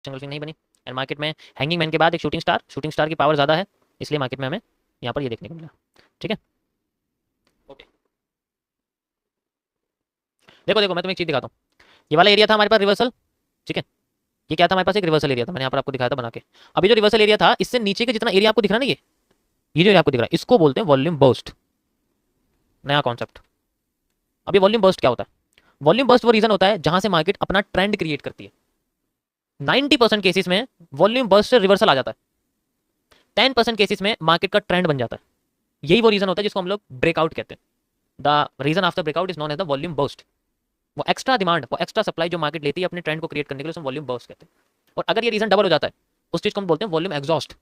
Engulfing नहीं बनी। And market में हैंगिंग मैन के बाद एक शूटिंग स्टार की पावर ज़्यादा है, इसलिए मार्केट में हमें यहाँ पर ये देखने को मिला। ठीक है, ओके। देखो देखो, मैं तुम्हें एक चीज़ दिखाता हूँ। ये वाला एरिया था हमारे पास रिवर्सल। ठीक है, ये क्या था हमारे पास, एक रिवर्सल एरिया था, मैंने यहाँ पर आपको दिखाया था बना के। अभी जो रिवर्सल एरिया था, इससे नीचे का जितना एरिया आपको दिख रहा है ना, ये जो एरिया आपको दिख रहा है, इसको बोलते हैं वॉल्यूम बर्स्ट। नया कॉन्सेप्ट। अब ये वॉल्यूम बर्स्ट क्या होता है? वॉल्यूम बर्स्ट वो रीजन होता है जहां से मार्केट अपना ट्रेंड क्रिएट करती है। 90% केसेस में वॉल्यूम बर्स्ट से रिवर्सल आ जाता है। 10% केसेस में मार्केट का ट्रेंड बन जाता है। यही वो रीजन होता है जिसको हम लोग ब्रेकआउट कहते हैं। The reason after breakout is known as the volume burst. वो एक्स्ट्रा डिमांड, वो एक्स्ट्रा सप्लाई जो मार्केट लेती है अपने ट्रेंड को क्रिएट करने के लिए, उसमें वॉल्यूम बर्स्ट कहते हैं। और अगर ये रीजन डबल हो जाता है, उस चीज को हम बोलते हैं वॉल्यूम एग्जॉस्ट।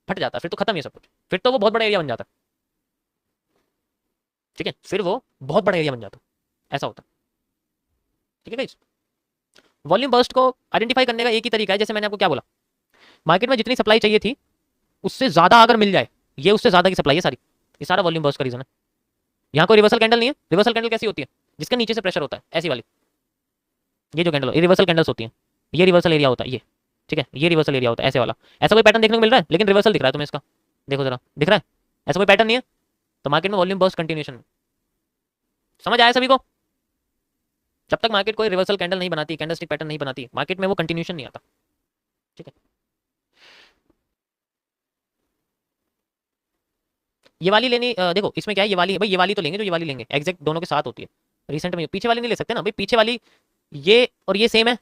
फट जाता है, फिर तो खत्म ही सब कुछ। फिर तो वो बहुत बड़ा एरिया बन जाता है। ठीक है, फिर वो बहुत बड़ा एरिया बन जाता है, ऐसा होता है। ठीक है गाइस, वॉल्यूम बर्स्ट को आइडेंटिफाई करने का एक ही तरीका है, जैसे मैंने आपको क्या बोला, मार्केट में जितनी सप्लाई चाहिए थी उससे ज्यादा अगर मिल जाए, ये उससे ज्यादा की सप्लाई है सारी, ये सारा वॉल्यूम बर्स्ट का रीजन है। यहाँ कोई रिवर्सल कैंडल नहीं है। रिवर्सल कैंडल कैसी होती है? जिसके नीचे से प्रेशर होता है, ऐसी वाली। ये जो कैंडल, ये रिवर्सल कैंडल्स होती हैं। ये रिवर्सल एरिया होता है ये। ठीक है, ये रिवर्सल एरिया होता है, ऐसे वाला। ऐसा कोई पैटर्न देखने को मिल रहा है? लेकिन रिवर्सल दिख रहा है तुम्हें इसका, देखो जरा, दिख रहा है? ऐसा कोई पैटर्न नहीं है, तो मार्केट में वॉल्यूम बर्स्ट कंटिन्यूशन। समझ आया सभी को? जब तक मार्केट कोई रिवर्सल कैंडल नहीं बनाती, कैंडलस्टिक पैटर्न नहीं बनाती, मार्केट में वो कंटिन्यूशन नहीं आता। ठीक है, ये वाली लेनी, देखो इसमें क्या है, ये वाली भाई, ये वाली तो लेंगे जो ये वाली लेंगे, एग्जैक्ट दोनों के साथ होती है। रिसेंट में पीछे वाली नहीं ले सकते ना भाई, पीछे वाली ये और ये सेम है।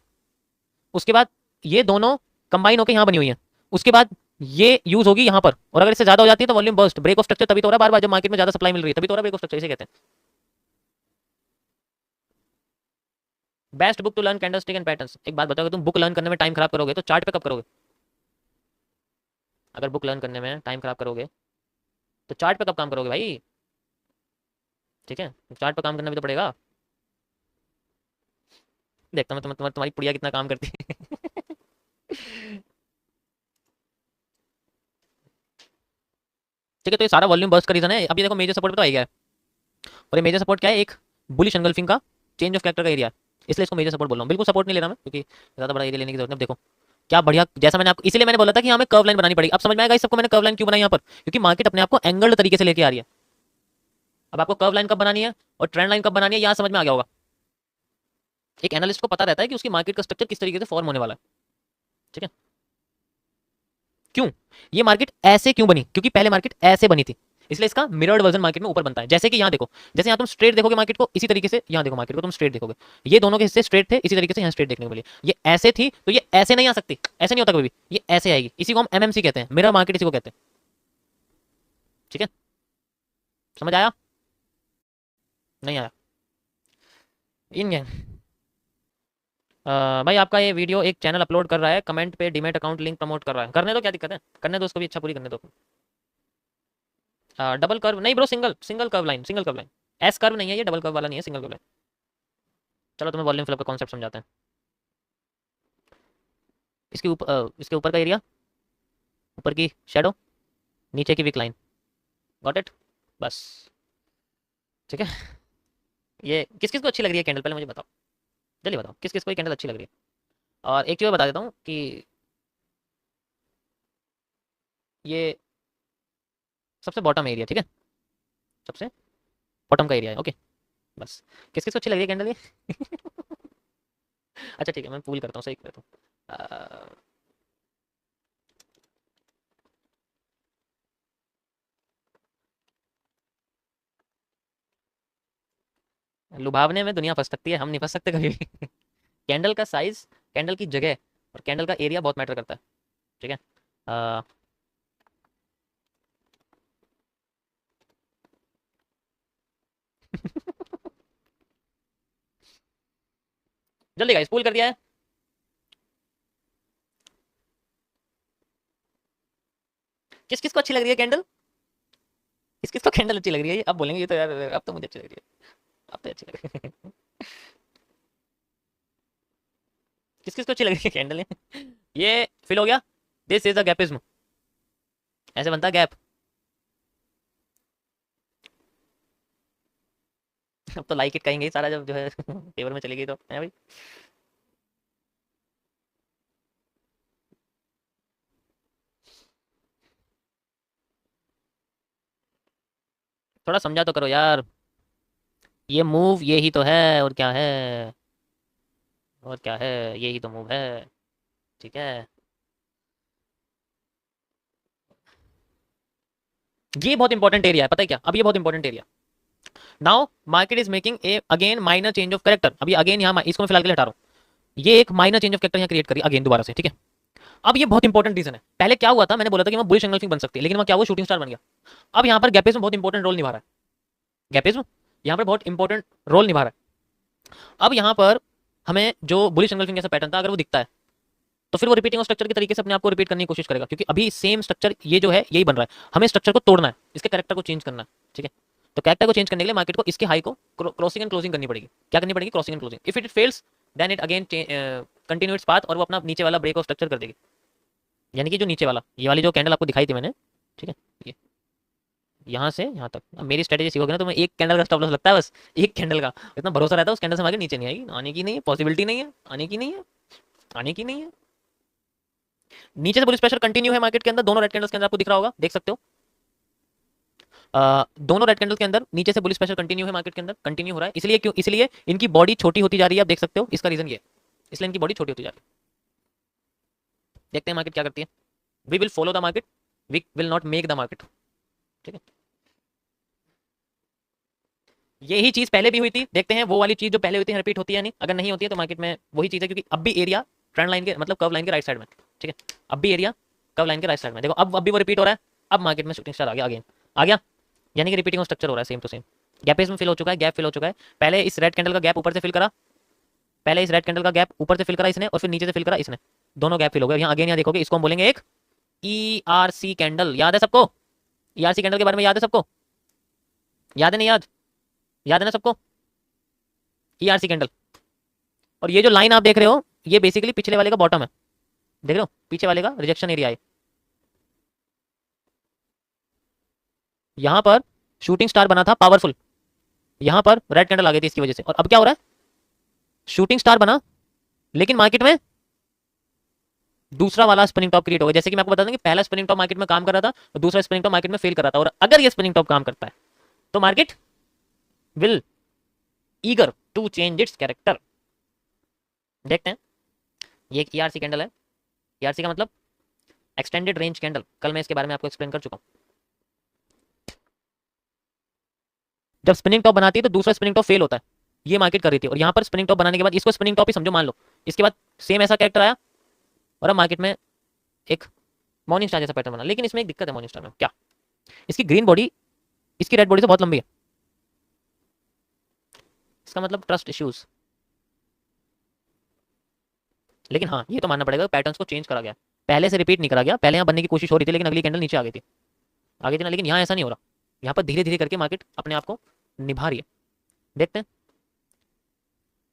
उसके बाद ये दोनों कंबाइन होकर यहाँ बनी हुई है। उसके बाद ये यूज होगी यहाँ पर, और अगर इससे ज्यादा हो जाती है तो volume burst, break of structure तभी तो हो रहा है बार बार, जब मार्केट में ज्यादा सप्लाई मिल रही है तभी तो हो रहा है ब्रेक ऑफ स्ट्रक्चर, इसे कहते हैं। Best book to learn candlestick and patterns. एक बात बताओ, तुम बुक लर्न करने में टाइम खराब करोगे तो चार्ट पे कब करोगे? अगर बुक लर्न करने में टाइम खराब करोगे तो चार्ट पे कब काम करोगे भाई? ठीक है, चार्ट पे काम करना भी तो पड़ेगा। देखता हूँ मैं तुम्हारी पुड़िया कितना काम करती है। ठीक है, तो ये सारा वॉल्यूम बर्स्ट का रीजन है। अब ये देखो, मेजर सपोर्ट पे तो आ गया है। और ये मेजर सपोर्ट क्या है? एक बुलिश एंगल्फिंग का चेंज ऑफ कैरेक्टर का एरिया है, इसलिए इसको मेजर सपोर्ट बोल रहा हूँ। बिल्कुल सपोर्ट नहीं ले रहा मैं, क्योंकि ज़्यादा बड़ा एरिया लेने की जरूरत नहीं। अब देखो क्या बढ़िया, जैसा मैंने आपको, इसीलिए मैंने बोला था कि हमें कर्व लाइन बनानी पड़ेगी। अब समझ में आएगा इस सबको मैंने कर्व लाइन क्यों बनाई यहाँ पर, क्योंकि मार्केट अपने आप को एंगल्ड तरीके से लेके आ रही है। अब आपको कर्व लाइन कब बनानी है और ट्रेंड लाइन कब बनानी है, यहाँ समझ में आ गया होगा। एक एनालिस्ट को पता रहता है कि उसकी मार्केट का स्ट्रक्चर किस तरीके से फॉर्म होने वाला है। ठीक है, क्यों ये मार्केट ऐसे क्यों बनी? क्योंकि पहले मार्केट ऐसे बनी थी, इसलिए इसका मिरर्ड वर्जन मार्केट में ऊपर बनता है। जैसे कि यहाँ देखो, जैसे यहाँ तुम स्ट्रेट देखोगे मार्केट को, इसी तरीके से यहाँ देखो मार्केट को तुम स्ट्रेट देखोगे। ये दोनों के हिस्से स्ट्रेट थे, इसी तरीके से यहाँ स्ट्रेट देखने को मिली। ये ऐसे थी तो ये ऐसे नहीं आ सकती, ऐसे नहीं होता कभी भी, ये ऐसे आएगी। इसी को हम एमएमसी कहते हैं, मिरर मार्केट इसी को कहते हैं। ठीक है, समझ आया? नहीं आया? इन भाई आपका ये वीडियो एक चैनल अपलोड कर रहा है, कमेंट पे डीमेट अकाउंट लिंक प्रमोट कर रहा है। करने दो, क्या दिक्कत है, करने दो, उसको भी इच्छा पूरी करने दो। डबल कर्व नहीं bro, single single curve line, single curve line. S curve नहीं है ये, डबल कर्व वाला नहीं है, सिंगल कर्व लाइन। चलो तुम्हें वॉल्यूम फ्लिप का कॉन्सेप्ट समझाते हैं। इसके ऊपर का एरिया, ऊपर की शेडो, नीचे की वीक लाइन। Got it? बस। ठीक है, ये किस किस को अच्छी लग रही है कैंडल, पहले मुझे बताओ, जल्दी बताओ किस किस को ये कैंडल अच्छी लग रही है। और एक चीज़ बता देता हूँ कि ये सबसे बॉटम एरिया, ठीक है, सबसे बॉटम का एरिया है। ओके, बस। किस किस को अच्छी लग रही है कैंडल ये? अच्छा ठीक है, मैं पूल करता हूँ, सही करता हूँ। लुभावने में दुनिया फंस सकती है, हम नहीं फंस सकते कभी भी। कैंडल का साइज, कैंडल की जगह और कैंडल का एरिया बहुत मैटर करता है। ठीक है, अ, जल्दी गाइस, पूल कर दिया है। किस किस को अच्छी लग रही है कैंडल? किस किस को कैंडल अच्छी लग रही है ये? अब बोलेंगे ये तो यार, अब तो मुझे अच्छी लग रही है, अब तो अच्छी लग रही है। किस किस को अच्छी लग रही है कैंडल? ये फिल हो गया। दिस इज अ गैपिज्म, ऐसे बनता है गैप। अब तो लाइक इट कहेंगे ही सारा, जब जो है फेवर में चली गई तो है भाई। थोड़ा समझा तो करो यार, ये मूव ये ही तो है, और क्या है, और क्या है, ये ही तो मूव है। ठीक है, ये बहुत इंपॉर्टेंट एरिया है, पता है क्या, अब ये बहुत important area. Now market is making a again minor change of character. अभी अगेन यहाँ इसको मैं फिलहाल के लिए हटा रहा हूँ, ये एक माइनर चेंज ऑफ करेक्टर यहाँ क्रिएट करी अगेन दोबारा से, ठीक है। अब ये बहुत इंपॉर्टेंट रीजन है, पहले क्या हुआ था, मैंने बोला था कि वो बुलिश एंगल्फिंग बन सकती है, लेकिन वो क्या हुआ, शूटिंग स्टार बन गया। अब यहाँ पर गैपेज में बहुत इंपॉर्टेंट रोल निभा रहा है, गैपेज में यहाँ पर बहुत इंपॉर्टेंट रोल निभा रहा है। अब यहाँ पर हमें जो बुलिश एंगल्फिंग जैसा पैटर्न था, अगर वो दिखता है तो फिर वो रिपीटिंग स्ट्रक्चर के तरीके से अपने आप को रिपीट करने की कोशिश करेगा, क्योंकि अभी सेम स्ट्रक्चर ये जो है यही बन रहा है, हमें स्ट्रक्चर को तोड़ना है, इसके कैरेक्टर को चेंज करना है, ठीक है। तो कैरेक्टर को चेंज करने के लिए मार्केट को इसके हाई को क्रॉसिंग एंड क्लोजिंग करनी पड़ेगी। क्या करनी पड़ेगी, crossing and closing. If it fails then it again continue its path, और वो अपना नीचे वाला ब्रेक ऑफ स्ट्रक्चर कर देगी, यानी कि जो नीचे वाला ये वाली जो कैंडल आपको दिखाई थी मैंने, ठीक है, ये यहाँ से यहाँ तक। अब मेरी स्ट्रेटेजी सीखोगे ना तो मैं एक कैंडल का स्टॉप लॉस लगता है बस, एक कैंडल का इतना भरोसा रहता है, उस कैंडल से आगे नीचे नहीं आएगी, आने की नहीं है, पॉसिबिलिटी नहीं है, आने की नहीं है, आने की नहीं है। नीचे से बुलिश प्रेशर कंटिन्यू है मार्केट के अंदर, दोनों रेड कैंडल्स के अंदर आपको दिख रहा होगा, देख सकते हो। दोनों रेड कैंडल के अंदर नीचे से बुलिश प्रेशर कंटिन्यू है मार्केट के अंदर, कंटिन्यू हो रहा है। इसलिए क्यों, इसलिए इनकी बॉडी छोटी होती जा रही है, आप देख सकते हो, इसका रीजन ये, इसलिए इनकी बॉडी छोटी होती जा रही है। देखते हैं मार्केट क्या करती है। We will follow the market, we will not make the market, ठीक है। यही चीज पहले भी हुई थी, देखते हैं वो वाली चीज जो पहले हुई थी रिपीट होती है नहीं, अगर नहीं होती है तो मार्केट में वही चीज है, क्योंकि अब भी एरिया ट्रेंड लाइन के मतलब कर्व लाइन के राइट साइड में, ठीक है, अब भी एरिया कर्व लाइन के राइट साइड में, देखो अब भी वो रिपीट हो रहा है। अब मार्केट में शूटिंग स्टार आ गया, अगेन आ गया, यानी कि रिपीटिंग स्ट्रक्चर हो रहा है सेम टू सेम। गैपेज में फिल हो चुका है, गैप फिल हो चुका है, पहले इस रेड कैंडल का गैप ऊपर से फिल करा, पहले इस रेड कैंडल का गैप ऊपर से फिल करा इसने, और फिर नीचे से फिल करा इसने, दोनों गैप फिल हो गए। यहाँ अगेन यहाँ देखोगे, इसको हम बोलेंगे एक ERC कैंडल, याद है सबको, ERC कैंडल के बारे में याद है सबको, याद है नहीं याद, याद है ना सबको, ERC कैंडल। और ये जो लाइन आप देख रहे हो ये बेसिकली पिछले वाले का बॉटम है, देख रहे हो, पीछे वाले का रिजेक्शन एरिया है। यहां पर शूटिंग स्टार बना था पावरफुल, यहां पर रेड कैंडल आ गई थी इसकी वजह से, और अब क्या हो रहा है, शूटिंग स्टार बना लेकिन मार्केट में दूसरा वाला स्पिनिंग टॉप क्रिएट हो गया। जैसे कि मैं आपको बता दूं कि पहला स्पिनिंग टॉप मार्केट में काम कर रहा था और दूसरा स्पिनिंग टॉप मार्केट में फेल कर रहा था, और अगर ये स्पिनिंग टॉप काम करता है तो market will eager to change its character. देखते हैं, ये एक ERC कैंडल है, ERC का मतलब एक्सटेंडेड रेंज कैंडल, कल मैं इसके बारे में आपको एक्सप्लेन कर चुका हूं। जब स्पिनिंग टॉप बनाती है तो दूसरा स्पिनिंग टॉप फेल होता है, ये मार्केट कर रही थी, और यहाँ पर स्पिनिंग टॉप बनाने के बाद इसको स्पिनिंग टॉप ही समझो, मान लो इसके बाद सेम ऐसा कैरेक्टर आया और अब मार्केट में एक मॉर्निंग स्टार जैसा पैटर्न बना। लेकिन इसमें एक दिक्कत है मॉर्निंग स्टार में, क्या, इसकी ग्रीन बॉडी इसकी रेड बॉडी से बहुत लंबी है, इसका मतलब ट्रस्ट इश्यूज। लेकिन हाँ ये तो मानना पड़ेगा, पैटर्न्स को चेंज करा गया, पहले से रिपीट नहीं करा गया, पहले यहाँ बनने की कोशिश हो रही थी लेकिन अगली कैंडल नीचे आ गई थी, आ गई थी ना, लेकिन यहाँ ऐसा नहीं हो रहा, यहाँ पर धीरे धीरे करके मार्केट अपने आप को निभा रही है। देखते हैं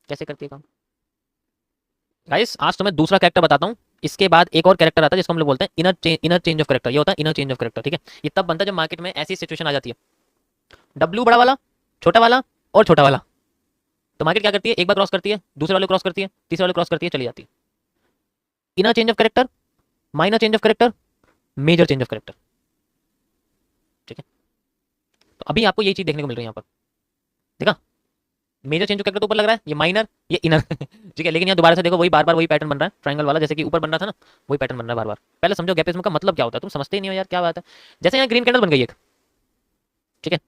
कैसे करती है काम। गाइस आज तो मैं दूसरा कैरेक्टर बताता हूँ, इसके बाद एक और कैरेक्टर आता है जिसको हम लोग बोलते हैं इनर चेंज ऑफ कैरेक्टर। ये होता है इनर चेंज ऑफ कैरेक्टर, ठीक है। ये तब बनता है जब मार्केट में ऐसी सिचुएशन आ जाती है, W बड़ा वाला, छोटा वाला और छोटा वाला, तो मार्केट क्या करती है, एक बार क्रॉस करती है, दूसरे वाले क्रॉस करती है, तीसरे वाले क्रॉस करती है, चली जाती है। Inner change of character, minor change of character, major change of character, ठीक है। तो अभी आपको यही चीज देखने को मिल रही है यहाँ पर, देखा, मेजर चेंज ऑफ कैरेक्टर तो ऊपर लग रहा है, ये माइनर, ये इनर ठीक है। लेकिन यहाँ दोबारा से देखो वही बार बार वही पैटर्न बन रहा है, ट्रायंगल वाला, जैसे कि ऊपर बन रहा था ना, वही पैटर्न बन रहा है बार बार। पहले समझो गैपिज्म का मतलब क्या होता है, तुम समझते ही नहीं हो यार, क्या बात है। जैसे यहाँ ग्रीन कैंडल बन गई एक, ठीक है,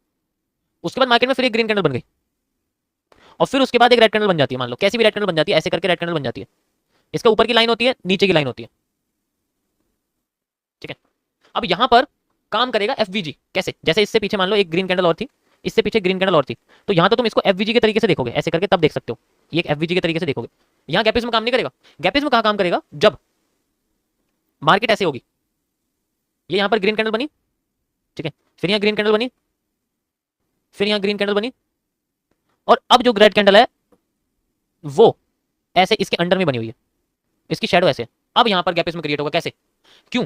उसके बाद मार्केट में फिर एक ग्रीन कैंडल बन गई, और फिर उसके बाद एक रेड कैंडल बन जाती है, मान लो कैसी भी रेड कैंडल बन जाती है, ऐसे करके रेड कैंडल बन जाती है। इसका ऊपर की लाइन होती है, नीचे की लाइन होती है, ठीक है। अब यहां पर काम करेगा FVG, कैसे, जैसे इससे पीछे मान लो एक ग्रीन कैंडल और थी, इससे पीछे ग्रीन कैंडल और थी, तो यहां तो तुम इसको FVG के तरीके से देखोगे, ऐसे करके तब देख सकते हो, ये एक FVG के तरीके से देखोगे। यहां गैपिज्म में काम नहीं करेगा, गैपिज्म में कहां काम करेगा, जब मार्केट ऐसे होगी, ये यहां पर ग्रीन कैंडल बनी, ठीक है, फिर यहां ग्रीन कैंडल बनी, फिर यहां ग्रीन कैंडल बनी, और अब जो रेड कैंडल है वो ऐसे इसके अंडर में बनी हुई है, इसकी शैडो ऐसे। अब यहां पर गैपिज्म क्रिएट होगा, कैसे, क्यों,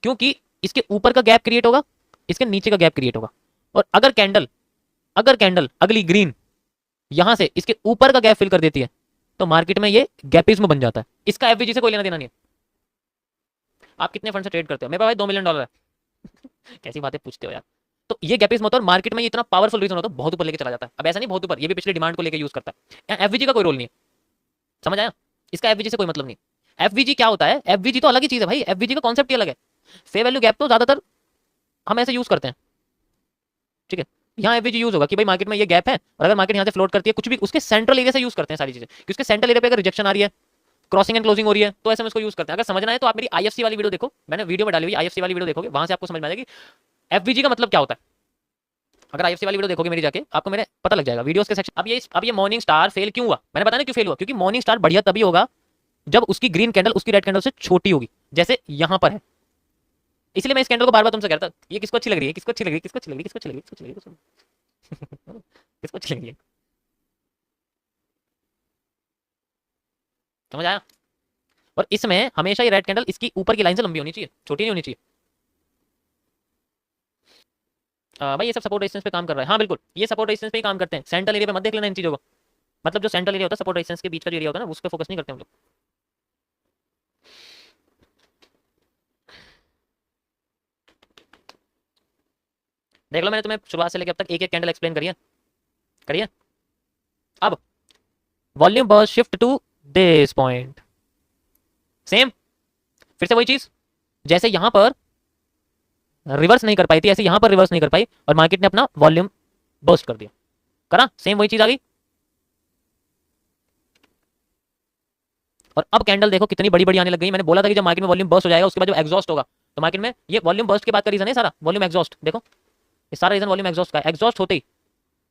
क्योंकि इसके ऊपर का गैप क्रिएट होगा, इसके नीचे का गैप क्रिएट होगा, और अगर कैंडल अगली ग्रीन यहां से इसके ऊपर का गैप फिल कर देती है तो मार्केट में ये गैपिज्म बन जाता है। इसका FVG से कोई लेना देना नहीं है। आप कितने फंड से ट्रेड करते हो, मेरे पास भाई $2 मिलियन है कैसी बातें पूछते हो यार। तो ये गैप इज मोटर मार्केट में ये इतना पावरफुल रीजन होता है, बहुत ऊपर लेके चला जाता है। अब ऐसा नहीं बहुत ऊपर, ये भी पिछले डिमांड को लेकर यूज करता है। यहाँ एफवीजी का कोई रोल नहीं है, समझ आया? इसका एफवीजी से कोई मतलब नहीं। एफवीजी क्या होता है? एफवीजी तो अलग ही चीज है भाई, एफवीजी का कॉन्सेप्ट ही अलग है। फेयर वैल्यू गैप तो ज्यादातर हम ऐसे यूज करते हैं, ठीक है। यहाँ एफवीजी यूज होगा कि भाई मार्केट में ये गैप है, और अगर मार्केट यहाँ से फ्लोट करती है कुछ भी, उसके सेंट्रल एरिया से यूज करते हैं सारी चीजें, कि उसके सेंट्रल एरिया पे अगर रिजेक्शन आ रही है, क्रॉसिंग एंड क्लोजिंग हो रही है, तो ऐसे में उसको यूज करते हैं। अगर समझना है तो आप मेरी आईएफसी वाली वीडियो देखो, मैंने वीडियो में डाली हुई आईएफसी वाली वीडियो देखोगे, वहां से आपको समझ में आ जाएगी एफवीजी का मतलब क्या होता है। अगर आईएफसी वाली वीडियो देखोगे मेरी जाके, आपको मेरे पता लग जाएगा वीडियोस के सेक्शन। अब ये मॉर्निंग स्टार फेल क्यों हुआ, मैंने बताया ना क्यों फेल हुआ, क्योंकि मॉर्निंग स्टार बढ़िया तभी होगा जब उसकी ग्रीन कैंडल उसकी रेड कैंडल से छोटी होगी, जैसे यहां पर है। इसलिए मैं इस कैंडल को बार बार तुमसे कहता, ये किसको अच्छी लग रही है, किसको अच्छी लग रही है, किसको अच्छी लग रही है, किसको अच्छी लग रही है, किसको अच्छी लग रही है, किसको अच्छी लग रही है, समझ आया? और इसमें हमेशा ये रेड कैंडल इसकी ऊपर की लाइन से लंबी होनी चाहिए, छोटी नहीं होनी चाहिए। भाई ये सब सपोर्ट रेजिस्टेंस पे काम कर रहा है, हाँ बिल्कुल ये सपोर्ट रेजिस्टेंस पे ही काम करते हैं, सेंट्रल एरिया पे मत देख लेना इन चीजों को। मतलब जो सेंट्रल एरिया होता है सपोर्ट रेजिस्टेंस के बीच का जो एरिया होता है ना, उस पर फोकस नहीं करते हम लोग। देख लो मैंने तुम्हें शुरुआत से लेकर अब तक एक एक कैंडल एक्सप्लेन करिए। अब volume burst shift to this point, same फिर से वही चीज, जैसे यहां पर रिवर्स नहीं कर पाई थी, ऐसे यहां पर रिवर्स नहीं कर पाई और मार्केट ने अपना वॉल्यूम बर्स्ट कर दिया, करा सेम वही चीज आ गई। और अब कैंडल देखो कितनी बड़ी बड़ी आने लग गई। मैंने बोला था कि जब मार्केट में वॉल्यूम बर्स्ट हो जाएगा उसके बाद जो एग्जॉस्ट होगा, तो मार्केट में ये वॉल्यूम बर्स्ट के बाद का रीजन है सारा वॉल्यूम एग्जॉस्ट। देखो ये सारा रीजन वॉल्यूम एग्जॉस्ट का है। एग्जॉस्ट होते ही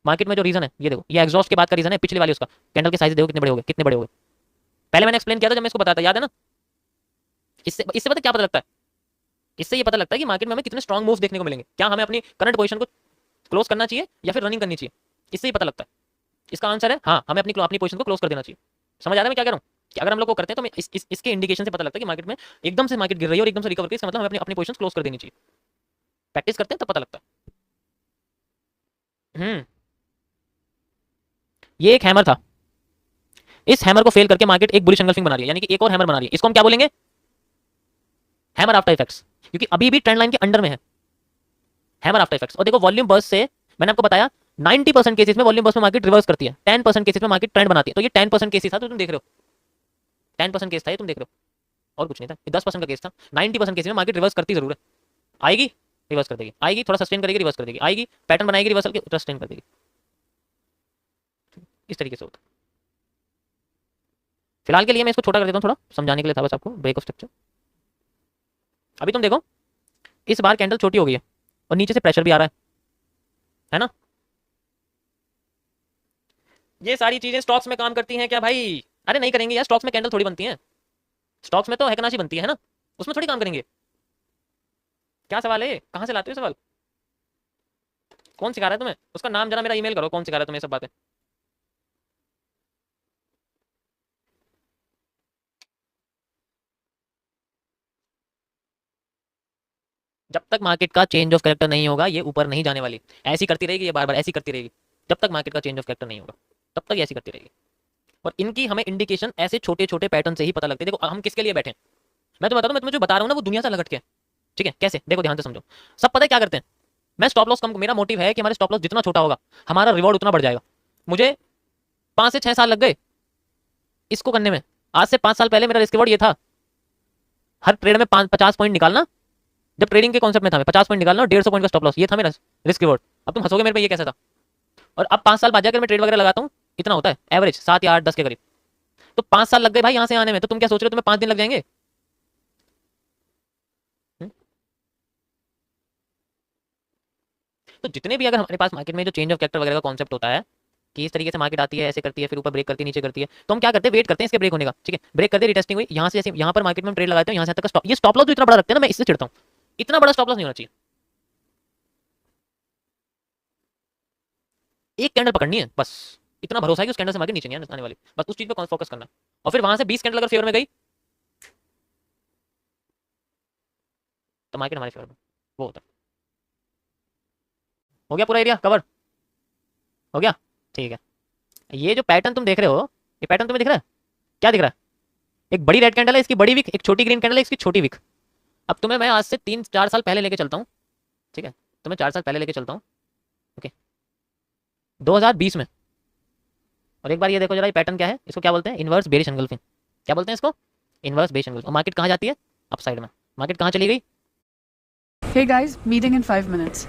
मार्केट में जो रीजन है ये देखो, ये एग्जॉस्ट के बाद का रीजन है पिछले वाले उसका। कैंडल के साइज देखो कितने बड़े हो गए, कितने बड़े हो गए। पहले मैंने एक्सप्लेन किया था जब मैं इसको बताया था, याद है ना? इससे इससे पता क्या पता लगता है, इससे ये पता लगता है कि मार्केट में हमें कितने स्ट्रॉन्ग मूव्स देखने को मिलेंगे, क्या हमें अपनी करंट पोजीशन को क्लोज करना चाहिए या फिर रनिंग करनी चाहिए, इससे ही पता लगता है। इसका आंसर है हाँ, हमें अपनी पोजीशन को क्लोज कर देना चाहिए। समझ आ रहा है मैं क्या कह रहा हूँ? कि अगर हम लोग को करते हैं तो हमें इसके इंडिकेशन से पता लगता है कि मार्केट में एकदम से मार्केट गिर रही है और एकदम से रिकवर की, इसका मतलब हमें अपनी पोजीशन क्लोज कर देनी चाहिए। प्रैक्टिस करते हैं तब पता लगता है। ये एक हैमर था, इस हैमर को फेल करके मार्केट एक बुलिश एंगल्फिंग बना रही है, यानी कि एक और हैमर बना रही है। इसको हम क्या बोलेंगे? हैमर आफ्टर इफेक्ट्स, क्योंकि अभी भी ट्रेंड लाइन के अंडर में है। Hammer after effects. और देखो वॉल्यूम बर्स्ट से मैंने आपको बताया 90% केसेस में वॉल्यूम बर्स्ट में मार्केट रिवर्स करती है, 10% केसेस में मार्केट ट्रेंड बनाती है। तो ये 10% केसेस था तो तुम देख रहे हो, 10% केस था ये तुम देख रहे हो, और कुछ नहीं था। ये 10% का केस था। 90% केसेस में मार्केट रिवर्स करती जरूर है, आएगी रिवर्स कर देगी, आएगी थोड़ा सस्टेन करेगी रिवर्स कर देगी, आएगी पैटर्न बनाएगी रिवर्सल के सस्टेन कर देगी, इस तरीके से होता है। फिलहाल के लिए मैं इसको छोटा कर देता हूँ, थोड़ा समझाने के लिए था बस आपको ब्रेक ऑफ स्ट्रक्चर। अभी तुम देखो इस बार कैंडल छोटी हो गई है और नीचे से प्रेशर भी आ रहा है ना? ये सारी चीजें स्टॉक्स में काम करती हैं क्या भाई? अरे नहीं करेंगे यार, स्टॉक्स में कैंडल थोड़ी बनती है, स्टॉक्स में तो हैकनाशी बनती है ना, उसमें थोड़ी काम करेंगे। क्या सवाल है, कहाँ से लाते हो सवाल? कौन सिखा रहा है तुम्हें? उसका नाम जरा मेरा ईमेल करो, कौन सिखा रहा है तुम्हें ये सब बातें? जब तक मार्केट का चेंज ऑफ कैरेक्टर नहीं होगा ये ऊपर नहीं जाने वाली, ऐसी करती रहेगी ये, बार बार ऐसी करती रहेगी। जब तक मार्केट का चेंज ऑफ कैरेक्टर नहीं होगा तब तक ऐसी करती रहेगी। और इनकी हमें इंडिकेशन ऐसे छोटे छोटे पैटर्न से ही पता लगते हैं। देखो हम किसके लिए बैठे हैं, मैं तो बता दूं, मैं तुम्हें जो बता रहा हूँ ना वो दुनिया से अलग हटके है, ठीक है? कैसे देखो ध्यान से समझो। सब पता है क्या करते हैं, मैं स्टॉप लॉस कम, मेरा मोटिव है कि हमारे स्टॉप लॉस जितना छोटा होगा हमारा रिवॉर्ड उतना बढ़ जाएगा। मुझे 5 से 6 साल लग गए इसको करने में। आज से 5 साल पहले मेरा रिस्क रिवॉर्ड ये था, हर ट्रेड में 50 पॉइंट निकालना। जब ट्रेडिंग के कॉन्सेप्ट में था मैं 50 पॉइंट निकालना और 150 पॉइंट का स्टॉप लॉस, ये था मेरा रिस्क रिवॉर्ड। अब तुम हंसोगे मेरे पे, ये कैसा था? और अब 5 साल बाद जाकर मैं ट्रेड वगैरह लगाता हूँ, इतना होता है एवरेज 7 या 8 10 के करीब। तो 5 साल लग गए भाई यहाँ से आने में, तो तुम क्या सोच रहे हो तुम्हें 5 दिन लग जाएंगे? हम्म? तो जितने भी अगर हमारे पास मार्केट में जो चेंज ऑफ कैरेक्टर वगैरह का कॉन्सेप्ट होता है कि इस तरीके से मार्केट आती है, ऐसे करती है, फिर ऊपर ब्रेक करती है, नीचे करती है, तो हम क्या करते हैं, वेट करते हैं इसके ब्रेक होने का, ठीक है? ब्रेक करते रिटेस्टिंग हुई यहाँ से, जैसे यहाँ पर मार्केट में ट्रेड लगाते हैं, यहाँ से तक स्टॉप, ये स्टॉप लॉस जो इतना बड़ा रखते हैं ना, मैं इससे चिढ़ता हूँ। इतना बड़ा स्टॉप लॉस नहीं होना चाहिए, एक कैंडल पकड़नी है बस, इतना भरोसा है कि उस कैंडल से मार्केट नीचे नहीं आने वाली, बस उस चीज पे फोकस करना है। और फिर वहां से 20 कैंडल अगर फेवर में गई तो मार्केट हमारे फेवर में, वो होता है। हो गया पूरा एरिया कवर, हो गया, ठीक है। ये जो पैटर्न तुम देख रहे हो, ये पैटर्न तुम्हें दिख रहा है? क्या दिख रहा है? एक बड़ी रेड कैंडल है, इसकी बड़ी विक, एक छोटी ग्रीन कैंडल है, इसकी छोटी विक। अब तुम्हें मैं आज से 3-4 साल पहले लेके चलता हूँ, ठीक है? तो मैं 4 साल पहले लेके चलता हूँ। ओके, 2020 में, और एक बार ये देखो जरा, ये पैटर्न क्या है, इसको क्या बोलते हैं, इनवर्स बेरिश एंगल्फिंग। क्या बोलते हैं इसको, इनवर्स बेरिश एंगल्फिंग। और मार्केट कहाँ जाती है, अप साइड में। मार्केट कहाँ चली गई, Hey guys, meeting in 5 minutes.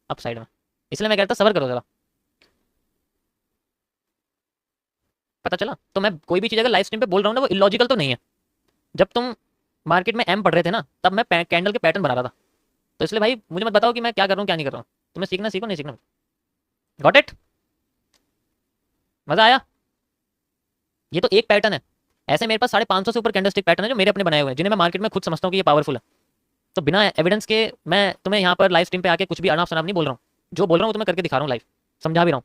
Up side में। इसलिए मैं कहता सबर करो जरा, पता चला। तो मैं कोई भी चीज़ अगर लाइव स्ट्रीम पे बोल रहा हूँ ना, वो इलॉजिकल तो नहीं है। जब तुम मार्केट में एम पढ़ रहे थे ना, तब मैं कैंडल के पैटर्न बना रहा था। तो इसलिए भाई मुझे मत बताओ कि मैं क्या कर रहा हूँ क्या नहीं कर रहा हूँ। तुम्हें सीखना सीखो, नहीं सीखना, गॉट इट, मजा आया। ये तो एक पैटर्न है, ऐसे मेरे पास 550 से ऊपर कैंडलस्टिक पैटर्न है जो मेरे अपने बनाए हुए हैं, जिन्हें मैं मार्केट में खुद समझता हूँ कि ये पावरफुल है। तो बिना एविडेंस के मैं तुम्हें यहाँ पर लाइव स्ट्रीम पे आके कुछ भी अनाप शनाप नहीं बोल रहा हूँ। जो बोल रहा हूँ तुम्हें करके दिखा रहा हूँ लाइव, समझा भी रहा हूँ।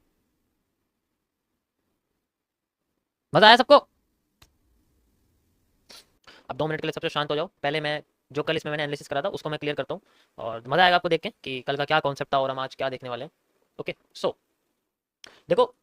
मजा आया सबको। अब 2 मिनट के लिए सबसे शांत हो जाओ। पहले मैं जो कल इसमें मैंने एनालिसिस करा था उसको मैं क्लियर करता हूँ, और मजा आएगा आपको देख के कि कल का क्या कॉन्सेप्ट था और हम आज क्या देखने वाले हैं। ओके, सो देखो,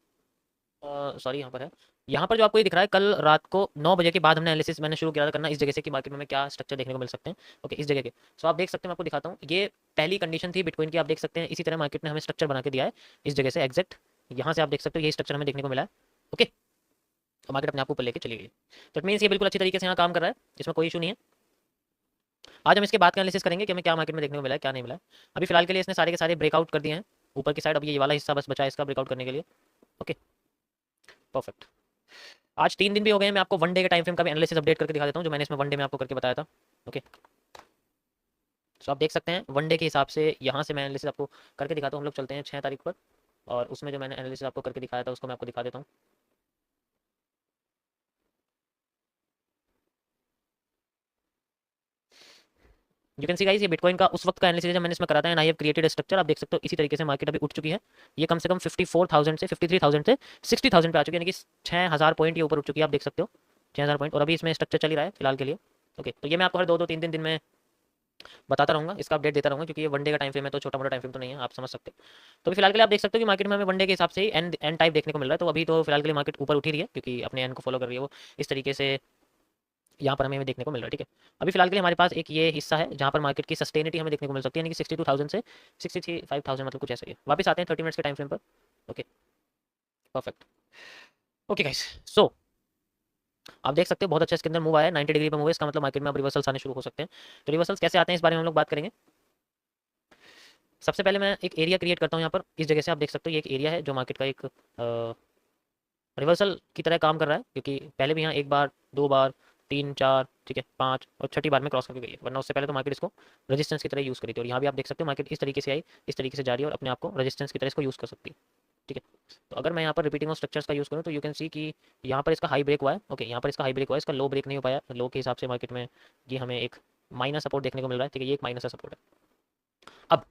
सॉरी यहाँ पर है, यहाँ पर जो आपको ये दिख रहा है, कल रात को 9 बजे के बाद हमने एनालिसिस मैंने शुरू किया था करना इस जगह से कि मार्केट में हमें क्या स्ट्रक्चर देखने को मिल सकते हैं। ओके, इस जगह के। सो आप देख सकते हैं, मैं आपको दिखाता हूँ, ये पहली कंडीशन थी बिटकॉइन की, आप देख सकते हैं। इसी तरह मार्केट ने हमें स्ट्रक्चर बना के दिया है इस जगह से एग्जैक्ट, यहाँ से आप देख सकते हो यही स्ट्रक्चर हमें देखने को मिला है। ओके, तो मार्केट अपने आप को ऊपर लेके चली गई। तो इट मीन्स ये बिल्कुल अच्छी तरीके से यहाँ काम कर रहा है, इसमें कोई इशू नहीं है। आज हम इसके बाद का एनालिसिस करेंगे कि हमें क्या मार्केट में देखने को मिला है क्या नहीं मिला है। अभी फिलहाल के लिए इसने सारे के सारे ब्रेकआउट कर दिए हैं ऊपर की साइड। अब ये वाला हिस्सा बस बचा है इसका ब्रेकआउट करने के लिए। Okay, perfect. आज 3 दिन भी हो गए हैं, मैं आपको 1 डे के टाइम फ्रेम का भी एनालिसिस अपडेट करके दिखा देता हूँ, जो मैंने इसमें 1 डे में आपको करके बताया था। ओके, सो आप देख सकते हैं 1 डे के हिसाब से यहाँ से मैं एनालिसिस आपको करके दिखाता हूँ। हम लोग चलते हैं 6 तारीख पर, और उसमें जो मैंने एनालिसिस आपको करके दिखाया था उसको मैं आपको दिखा देता हूँ। यू कैन सी गाइस, ये बिटकॉइन का उस वक्त का एनालिसिस है जब मैंने इसमें करा था, and I have created structure. आप देख सकते हो इसी तरीके से मार्केट अभी उठ चुकी है। ये कम से कम 54,000 से 53,000 से 60,000 पे आ चुकी है, यानी कि 6,000 पॉइंट ये ऊपर उठ चुकी है। आप देख सकते हो 6,000 पॉइंट, और अभी इसमें स्ट्रक्चर चल ही रहा है फिलहाल के लिए। ओके, तो ये मैं आपको हर 2-2 3 दिन में बताता रहूँगा, इसका अपडेट देता रहूँगा, क्योंकि ये 1 डे का टाइम फ्रेम है, तो छोटा मोटा टाइम फ्रेम तो नहीं है, आप समझ सकते हो। तो अभी फिलहाल के लिए आप देख सकते हो कि मार्केट में हमें 1 डे के हिसाब से ही एन टाइप देखने को मिल रहा है। तो अभी तो फिलहाल के लिए मार्केट ऊपर उठ ही रही है, क्योंकि अपने एन को फॉलो कर रही है वो इस तरीके से, यहाँ पर हमें देखने को मिल रहा है। ठीक है, अभी फिलहाल के लिए हमारे पास एक ये हिस्सा है जहाँ पर मार्केट की सस्टेनिटी हमें देखने को मिल सकती है, यानी कि 62,000 से 65,000, मतलब कुछ ऐसा ही है। वापस आते हैं 30 मिनट्स के टाइम फ्रेम पर। Okay, perfect. ओके गाइस, सो आप देख सकते हो बहुत अच्छा इसके अंदर मूव आया है, 90 डिग्री पर मूव है, इसका मतलब मार्केट में अब रिवर्सल्स आने शुरू हो सकते हैं। तो रिवर्सल्स कैसे आते हैं इस बारे में हम लोग बात करेंगे। सबसे पहले मैं एक एरिया क्रिएट करता हूँ यहाँ पर, इस जगह से आप देख सकते हो ये एक एरिया है जो मार्केट का एक रिवर्सल की तरह काम कर रहा है, क्योंकि पहले भी यहाँ 1 बार 2 बार 3 4, ठीक है, 5 और 6ठी बार में क्रॉस करके गई है, वरना उससे पहले तो मार्केट इसको रेजिस्टेंस की तरह यूज़ करी थी। और यहाँ भी आप देख सकते हो मार्केट इस तरीके से आई, इस तरीके से जा रही है और अपने आप को रेजिस्टेंस की तरह इसको यूज़ कर सकती है। ठीक है, तो अगर मैं यहाँ पर रिपीटिंग ऑफ स्ट्रक्चर्स का यूज़ करूँ तो यू कैन सी कि यहाँ पर इसका हाई ब्रेक हुआ है। ओके, यहाँ पर इसका हाई ब्रेक हुआ है, इसका लो ब्रेक नहीं हो पाया। लो के हिसाब से मार्केट में ये हमें एक माइनस सपोर्ट देखने को मिल रहा है। ठीक है, ये एक माइनस सपोर्ट है। अब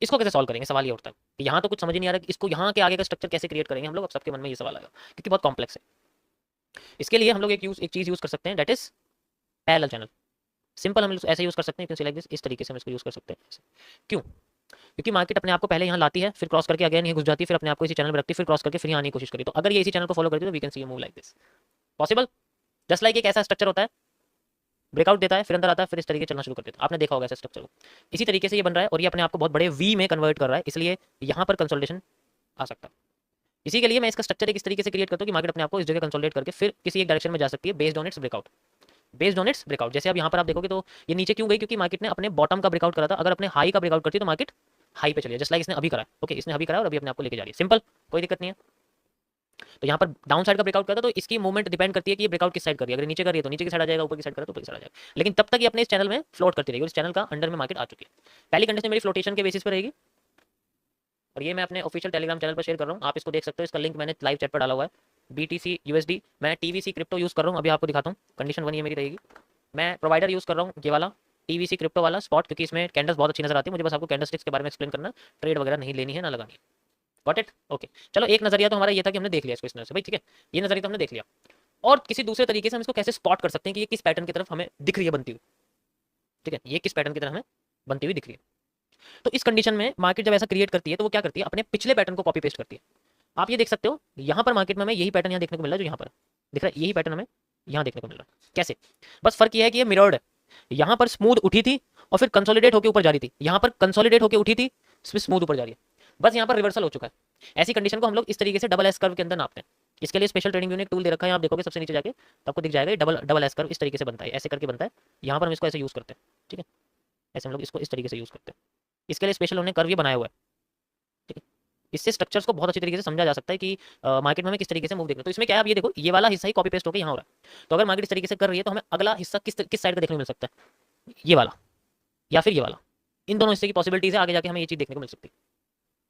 इसको कैसे सॉल्व करेंगे, सवाल ये उठता है कि यहाँ तो कुछ समझ ही नहीं आ रहा कि इसको यहाँ के आगे का स्ट्रक्चर कैसे क्रिएट करेंगे हम लोग। अब सबके मन में ये सवाल आएगा, क्योंकि बहुत कॉम्प्लेक्स है। इसके लिए हम लोग एक चीज़ यूज़ कर सकते हैं, that is parallel channel. Simple हम ऐसे यूज़ कर सकते हैं, लाइक दिस, इस तरीके से हम इसको यूज़ कर सकते हैं। क्यों, क्योंकि मार्केट अपने आप को पहले यहाँ लाती है, फिर क्रॉस करके अगेन ये घुस जाती है, फिर अपने आप को इसी चैनल में रखती है, फिर क्रॉस करके फिर यहाँ आने की कोशिश करी। तो अगर ये इसी चैनल को फॉलो करती है तो we can see move like this, possible. Just like एक ऐसा स्ट्रक्चर होता है, ब्रेकआउट देता है, फिर अंदर आता है, फिर इस तरीके चलना शुरू कर देता है। आपने देखा होगा ऐसे स्ट्रक्चर को। इसी तरीके से ये बन रहा है और ये अपने आप को बहुत बड़े वी में कन्वर्ट कर रहा है, इसलिए यहाँ पर कंसोलिडेशन आ सकता है। इसी के लिए मैं इसका स्ट्रक्चर एक इस तरीके से क्रिएट करता हूँ कि मार्केट अपने आप को इस जगह कंसोलिडेट करके फिर किसी एक डायरेक्शन में जा सकती है based on it's breakout. Based on it's breakout, जैसे अब यहाँ पर आप देखोगे तो ये नीचे क्यों गई, क्योंकि मार्केट ने अपने बॉटम का ब्रेकआउट करा था। अगर अपने हाई का ब्रेकआउट करती तो मार्केट हाई पे चलिए, जस्ट लाइक इसने अभी करा है। ओके, इसने अभी करा और अभी अपने आप को लेके जा रही है, सिंपल, कोई दिक्कत नहीं है। तो यहाँ पर डाउन साइड का ब्रेकआउट करता तो इसकी मूवमेंट डिपेंड करती है कि ये ब्रेकआउट किस साइड कर रही है। अगर नीचे कर रही है तो नीचे की साइड आ जाएगा, ऊपर की साइड करे तो ऊपर की साइड आ जाएगा। लेकिन तब तक ये अपने इस चैनल में फ्लोट करती रहेगी और इस चैनल का अंडर में मार्केट आ चुकी है। पहली कंडीशन मेरी फ्लोटेशन के बेसिस पर रहेगी, और ये मैं अपने ऑफिशियल टेलीग्राम चैनल पर शेयर कर रहा हूँ, आप इसको देख सकते हो। इसका लिंक मैंने लाइव चैट पर डाला हुआ है। BTC USD, मैं TVC क्रिप्टो यूज़ कर रहा हूँ, अभी आपको दिखाता हूँ। कंडीशन 1 ये मेरी रहेगी, मैं प्रोवाइडर यूज़ कर रहा हूँ ये वाला TVC क्रिप्टो वाला स्पॉट, क्योंकि इसमें कैंडल्स बहुत अच्छी नजर आती है। मुझे बस आपको कैंडलस्टिक्स के बारे में एक्सप्लेन करना, ट्रेड वगैरह नहीं लेनी है ना लगानी है। Got it, okay. चलो, एक नजरिया तो हमारा ये था कि हमने देख लिया इसको इस तरह से, भाई ठीक है, ये नजरिया तो हमने देख लिया। और किसी दूसरे तरीके से हम इसको कैसे स्पॉट कर सकते हैं कि ये किस पैटर्न की तरफ हमें दिख रही है बनती हुई। ठीक है, ये किस पैटर्न की तरफ हमें बनती हुई दिख रही है। तो इस कंडीशन में मार्केट जब ऐसा क्रिएट करती है तो वो क्या करती है, अपने पिछले पैटर्न को कॉपी पेस्ट करती है। आप ये देख सकते हो यहाँ पर मार्केट में हमें यही पैटर्न यहाँ देखने को मिल रहा है, जो यहाँ पर दिख रहा है, यही पैटर्न हमें यहाँ देखने को मिल रहा है। कैसे? बस फर्क ये है कि ये मिरर्ड है, यहाँ पर स्मूथ उठी थी और फिर कंसोलिडेट होकर ऊपर जा रही थी, यहाँ पर कंसोलिडेट होकर उठी थी, स्मूथ ऊपर जा रही है, बस यहाँ पर रिवर्सल हो चुका है। ऐसी कंडीशन को हम लोग इस तरीके से डबल एस कर्व के अंदर नापते हैं। इसके लिए स्पेशल ट्रेडिंग यूनिट टूल दे रखा है, आप देखोगे सबसे नीचे जाके तो आपको दिख जाएगा, डबल डबल एस कर्व इस तरीके से बनता है, ऐसे करके बनता है। यहाँ पर हम इसको ऐसे यूज़ करते हैं, ठीक है, ऐसे हम लोग इसको इस तरीके से यूज़ करते हैं। इसके लिए स्पेशल उन्होंने कर्व ये बनाया हुआ है, ठीक है। इससे स्ट्रक्चर्स को बहुत अच्छी तरीके से समझा जा सकता है कि मार्केट में हमें किस तरीके से मूव देखना है। तो इसमें क्या है, आप ये देखो, ये वाला हिस्सा ही कॉपी पेस्ट होकर यहाँ हो रहा है। तो अगर मार्केट इस तरीके से कर रही है तो हमें अगला हिस्सा किस साइड का देखने को मिल सकता है, ये वाला या फिर ये वाला। इन दोनों हिस्से की पॉसिबिलिटीज है, आगे जाके हमें ये चीज़ देखने को मिल सकती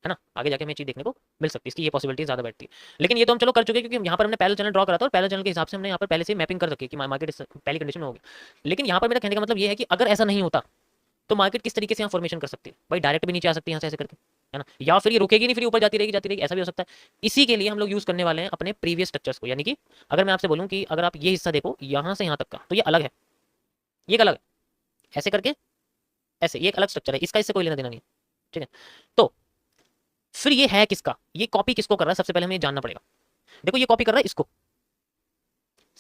है ना, आगे जाके हमें चीज़ देखने को मिल सकती है, इसकी ये पॉसिबिलिटी ज़्यादा बैठती है। लेकिन ये तो हम चलो कर चुके हैं, क्योंकि यहाँ पर हमने पैरेलल चैनल ड्रॉ करा था और पैरेलल चैनल के हिसाब से हमने यहाँ पर पहले से मैपिंग कर रखी है कि मार्केट पहली कंडीशन में होगी। लेकिन यहाँ पर मेरा कहने का मतलब ये है कि अगर ऐसा नहीं होता तो मार्केट किस तरीके से यहाँ फॉर्मेशन कर सकती है, भाई डायरेक्ट भी नीचे आ सकती है यहाँ से ऐसे करके, है ना, या फिर ये रुकेगी नहीं, फिर ऊपर जाती रहेगी, ऐसा भी हो सकता है। इसी के लिए हम लोग यूज करने वाले हैं अपने प्रीवियस स्ट्रक्चर्स को। यानी कि अगर मैं आपसे बोलूं कि अगर आप ये हिस्सा देखो यहाँ से यहाँ तक का, तो ये अलग है, ये एक अलग है, ऐसे करके ऐसे, ये एक अलग स्ट्रक्चर है, इसका इससे कोई लेना देना नहीं है, ठीक है। तो फिर ये है किसका, ये कॉपी किसको कर रहा है, सबसे पहले हमें ये जानना पड़ेगा। देखो ये कॉपी कर रहा है इसको,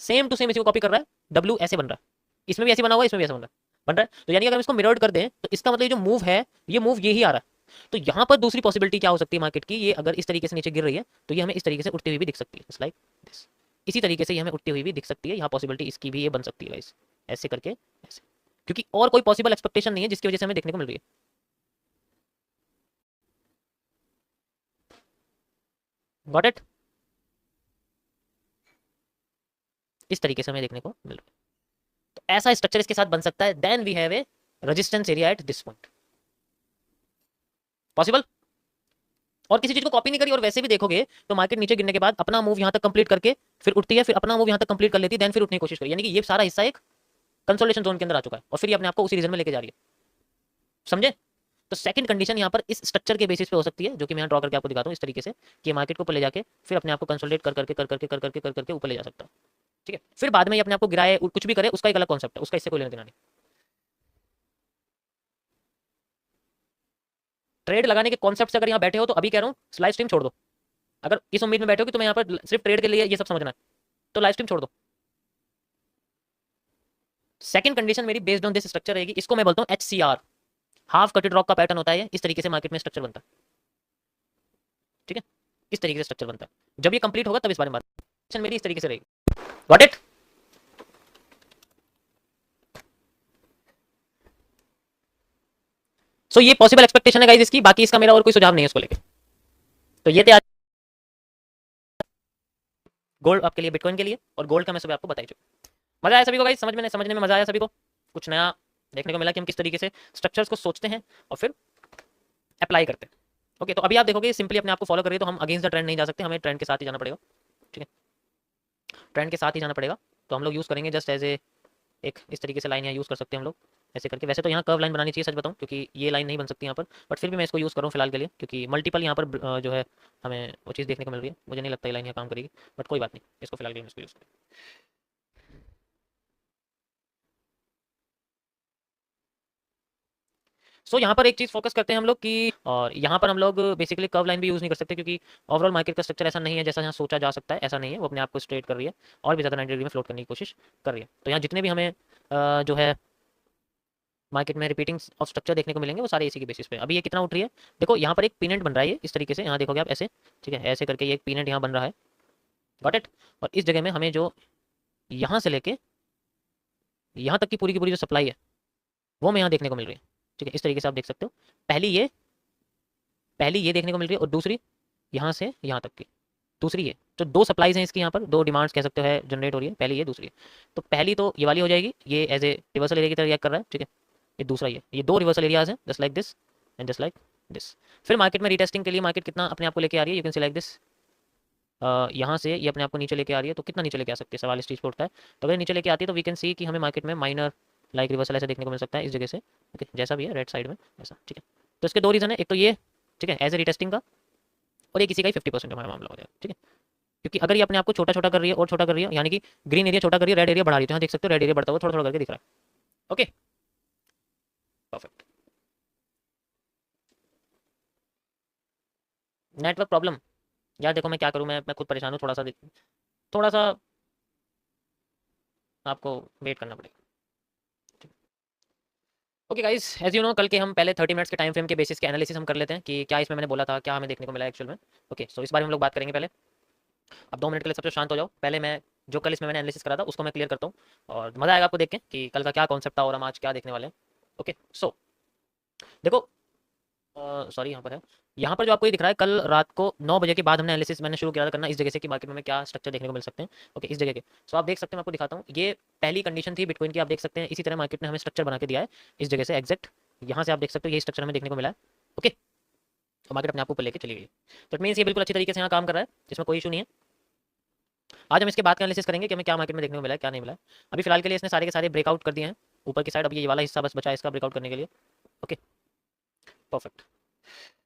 सेम टू सेम इसी को कॉपी कर रहा है, डब्ल्यू ऐसे बन रहा है, इसमें भी ऐसे बना हुआ है, इसमें भी ऐसे बन रहा है। तो यानी अगर हम इसको मिरर्ड कर दें तो इसका मतलब ये जो मूव है, ये मूव ये ही आ रहा है। तो यहाँ पर दूसरी पॉसिबिलिटी क्या हो सकती है मार्केट की, ये अगर इस तरीके से नीचे गिर रही है तो ये हमें इस तरीके से उठती हुई भी दिख सकती है, लाइक दिस। इसी तरीके से ये हमें उठती हुई भी दिख सकती है, यहाँ पॉसिबिलिटी इसकी भी ये बन सकती है गाइस, ऐसे करके ऐसे, क्योंकि और कोई पॉसिबल एक्सपेक्टेशन नहीं है जिसकी वजह से हमें देखने को मिल रही है। Got it? इस तरीके से हमें देखने को मिल रहा है। तो ऐसा स्ट्रक्चर इसके साथ बन सकता है, then we have a resistance area at this point. Possible? और किसी चीज को कॉपी नहीं करी और वैसे भी देखोगे तो मार्केट नीचे गिरने के बाद अपना मूव यहां तक कंप्लीट करके फिर उठती है, फिर अपना मूव यहां तक कंप्लीट कर लेती है, देन फिर उठने की कोशिश करी। यानी कि ये सारा हिस्सा एक कंसोलिडेशन जोन के अंदर आ चुका है और फिर ये अपने आप को उसी रीजन में लेके जा रही है, समझे? तो सेकंड कंडीशन यहाँ पर इस स्ट्रक्चर के बेसिस पे हो सकती है, जो कि मैं ड्रॉ करके आपको दिखाता हूँ इस तरीके से, कि मार्केट को ऊपर ले जाके फिर अपने आप को कंसोलिडेट कर करके ऊपर ले जा सकता है, ठीक है। फिर बाद में ये अपने आप को गिराए कुछ भी करे, उसका एक अलग कॉन्सेप्ट है, उसका इससे कोई लेना देना नहीं। ट्रेड लगाने के कॉन्सेप्ट से अगर यहाँ बैठे हो तो अभी कह रहा हूँ लाइव स्ट्रीम छोड़ दो। अगर इस उम्मीद में बैठे हो कि तुम्हें यहाँ पर सिर्फ ट्रेड के लिए ये सब समझना है तो लाइव स्ट्रीम छोड़ दो। सेकंड कंडीशन मेरी बेस्ड ऑन दिस स्ट्रक्चर रहेगी, इसको मैं बोलता हूँ HCR, हाफ कटेड रॉक का पैटर्न होता है, इस तरीके से मार्केट में स्ट्रक्चर बनता है, ठीक है, इस तरीके से स्ट्रक्चर बनता है। जब ये कंप्लीट होगा तब इस बारे में बात मेरी इस तरीके से रहेगी। Got it? सो ये पॉसिबल एक्सपेक्टेशन है गाइस इसकी, बाकी इसका मेरा और कोई सुझाव नहीं है इसको लेके। तो ये थे आज गोल्ड आपके लिए, बिटकॉइन के लिए, और गोल्ड का मैं सब आपको बताई चुका। मजा आया सभी को गाइस, समझने में मजा आया सभी को? कुछ नया देखने को मिला कि हम किस तरीके से स्ट्रक्चर्स को सोचते हैं और फिर अप्लाई करते हैं। ओके, तो अभी आप देखोगे सिंपली अपने आप को फॉलो करिए, तो हम अगेंस्ट द ट्रेंड नहीं जा सकते, हमें ट्रेंड के साथ ही जाना पड़ेगा, ठीक है, ट्रेंड के साथ ही जाना पड़ेगा। तो हम लोग यूज़ करेंगे जस्ट एज ए एक इस तरीके से लाइन यहाँ यूज़ कर सकते हैं हम लोग ऐसे करके। वैसे तो यहाँ कर्व लाइन बनानी चाहिए, सच बताऊँ, क्योंकि ये लाइन नहीं बन सकती यहाँ पर, बट फिर भी मैं इसको यूज़ करूँ फिलहाल के लिए, क्योंकि मल्टीपल यहाँ पर जो है हमें वो चीज़ देखने को मिल रही है। मुझे नहीं लगता ये लाइन यहाँ काम करेगी, बट कोई बात नहीं, इसको फिलहाल के लिए इसको यूज़ करें। सो यहाँ पर एक चीज़ फोकस करते हैं हम लोग कि, और यहाँ पर हम लोग बेसिकली कर्व लाइन भी यूज़ नहीं कर सकते, क्योंकि ओवरऑल मार्केट का स्ट्रक्चर ऐसा नहीं है जैसा यहाँ सोचा जा सकता है, ऐसा नहीं है। वो अपने आप को स्ट्रेट कर रही है और भी ज़्यादा 90 डिग्री में फ्लोट करने की कोशिश कर रही है। तो यहाँ जितने भी हमें जो है मार्केट में रिपीटिंग ऑफ स्ट्रक्चर देखने को मिलेंगे वो सारे इसी के बेसिस पे। अभी ये कितना उठ रही है, देखो यहाँ पर एक पीनेट बन रहा है, ये इस तरीके से यहाँ देखोगे आप ऐसे, ठीक है, ऐसे करके ये एक पीनेट यहाँ बन रहा है, गॉट इट। और इस जगह में हमें जो यहाँ से लेके यहाँ तक की पूरी जो सप्लाई है वो हमें यहाँ देखने को मिल रही है, ठीक है, इस तरीके से आप देख सकते हो। पहली ये देखने को मिल रही है, और दूसरी यहाँ से यहाँ तक की दूसरी है। तो दो सप्लाईज हैं इसकी, यहाँ पर दो डिमांड्स कह सकते हो है जनरेट हो रही है, पहली ये दूसरी है। तो पहली तो ये वाली हो जाएगी, ये एज ए रिवर्सल एरिया की तरह रिएक्ट कर रहा है, ठीक है। ये दूसरा ये दो रिवर्सल एरियाज हैं, just like this and just like this. फिर मार्केट में रीटेस्टिंग के लिए मार्केट कितना अपने आप को लेके आ रही है, you can see like this, यहाँ से ये अपने आप को नीचे लेके आ रही है। तो कितना नीचे लेके आ सकती है, सवाल इस चीज़ पर उठता है। तो अगर नीचे लेके आती है तो वी कैन सी कि हमें मार्केट में माइनर लाइक रिवर्सल ऐसे देखने को मिल सकता है इस जगह से, ओके, जैसा भी है रेड साइड में ऐसा, ठीक है। तो इसके दो रीज़न है, एक तो ये, ठीक है, एज ए रीटेस्टिंग का, और ये किसी का ही 50% हमारा मामला हो जाएगा, ठीक है। क्योंकि अगर ये अपने आप को छोटा छोटा कर रही है और छोटा कर रही है, यानी कि ग्रीन एरिया छोटा कर रही है, रेड एरिया बढ़ा रही है, तो यहाँ देख सकते हो रेड एरिया बढ़ता हुआ थोड़ा थोड़ा करके दिख रहा है, ओके, परफेक्ट। नेटवर्क प्रॉब्लम, यार देखो मैं क्या करूँ, मैं खुद परेशान हूँ थोड़ा सा आपको वेट करना पड़ेगा। Okay guys, as you know कल के हम पहले 30 मिनट्स के टाइम फ्रेम के बेसिस के एनालिसिस हम कर लेते हैं कि क्या इसमें मैंने बोला था, क्या हमें देखने को मिला एक्चुअल में। ओके सो इस बारे में हम लोग बात करेंगे पहले। अब 2 मिनट के लिए सबसे शांत हो जाओ। पहले मैं जो कल इसमें मैंने एनालिसिस करा था उसको मैं क्लियर करता हूँ और मज़ा आएगा आपको देख के कि कल का क्या कॉन्सेप्ट था और हम आज क्या देखने वाले हैं। ओके सो देखो, सॉरी यहाँ पर जो आपको ये दिख रहा है, कल रात को 9 बजे के बाद हमने एनालिसिस मैंने शुरू किया था करना इस जगह से कि मार्केट में हमें क्या स्ट्रक्चर देखने को मिल सकते हैं। ओके इस जगह के सो आप देख सकते हैं, मैं आपको दिखाता हूँ। ये पहली कंडीशन थी बिटकॉइन की, आप देख सकते हैं। इसी तरह मार्केट ने हमें स्ट्रक्चर बना के दिया है इस जगह से एग्जैक्ट यहाँ से। आप देख सकते हो यही स्ट्रक्चर हमें देखने को मिला है। ओके तो मार्केट अपने आप को ऊपर लेके चली गई। तो इट मीन्स ये बिल्कुल अच्छी तरीके से यहाँ काम कर रहा है, इसमें कोई इशू नहीं है। आज हम इसके बाद का एनालिसिस करेंगे कि हमें क्या मार्केट में देखने को मिला है, क्या नहीं मिला है। अभी फिलहाल के लिए इसने सारे के सारे ब्रेकआउट कर दिए हैं ऊपर की साइड। अब ये वाला हिस्सा बस बचा है इसका ब्रेकआउट करने के लिए। Okay perfect.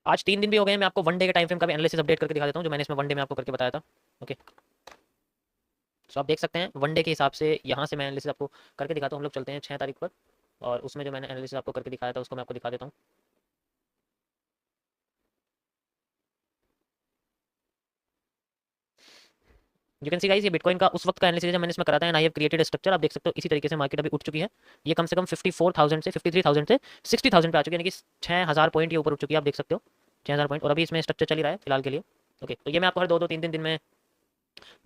आज 3 दिन भी हो गए हैं, मैं आपको 1 डे के टाइम फ्रेम का भी एनालिसिस अपडेट करके दिखा देता हूँ जो मैंने इसमें 1 डे में आपको करके बताया था। ओके सो आप देख सकते हैं 1 डे के हिसाब से यहाँ से मैं एनालिसिस आपको करके दिखाता हूँ। हम लोग चलते हैं 6 तारीख पर और उसमें जो मैंने एनालिसिस आपको करके दिखाया था उसको मैं आपको दिखा देता हूँ। यू कैन सी गाइस, ये बिटकॉइन का उस वक्त का एनालिसिस मैंने इसमें करा था and I have created structure. आप देख सकते हो इसी तरीके से मार्केट अभी उठ चुकी है। ये कम से कम 54,000 से 53,000 से 60,000 पे आ चुकी है, यानी कि 6,000 पॉइंट ये ऊपर उठ चुकी है। आप देख सकते हो 6,000 पॉइंट और अभी इसमें स्ट्रक्चर चल ही रहा है फिलहाल के लिए। ओके तो ये मैं आपको हर 2-2 3 दिन में